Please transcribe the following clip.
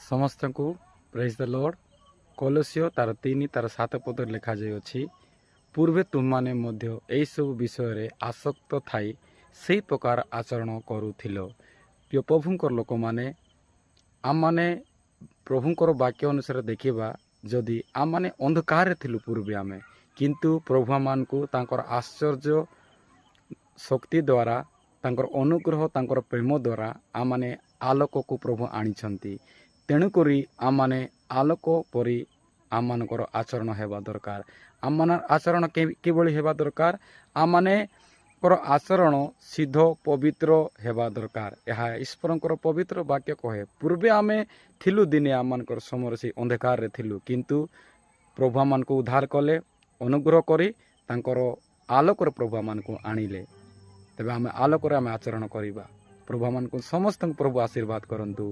समस्त को praise the Lord. कलसियो तार 3 तार 7 पद लिखा जाइए, पूर्वे तुम माने मध्य एई सब विषय आसक्त थाई से प्रकार आचरण करुथिल। प्रिय प्रभुंकर लोक माने आम माने प्रभुंकर वाक्य अनुसार देखिबा, जदि आम माने अंधकार थिलु पूर्वे आमे, किंतु प्रभु मान को तांकर आश्चर्य शक्ति द्वारा तांकर अनुग्रह तांकर प्रेम द्वारा आम माने आलोक को प्रभु आनिछंती। तेणुकरी आम माने आलोक परी आम मानकर आचरण हेबा दरकार। आम मान आचरण किभଳି हेबा दरकार? आम माने कर आचरण सिद्ध पवित्र हेबा दरकार। यह ईश्वरंकर पवित्र वाक्य कहे, पूर्वे आमे थिलु दिने आम मानकर समय से अंधकार रे थिलु, किंतु प्रभु मान को उद्धार कले, अनुग्रह करी तांकर आलोकर प्रभु मान को आनिले। तेबे आमे आलोकर आमे आचरण करिबा। प्रभु मान को समस्त प्रभु आशीर्वाद करंतु।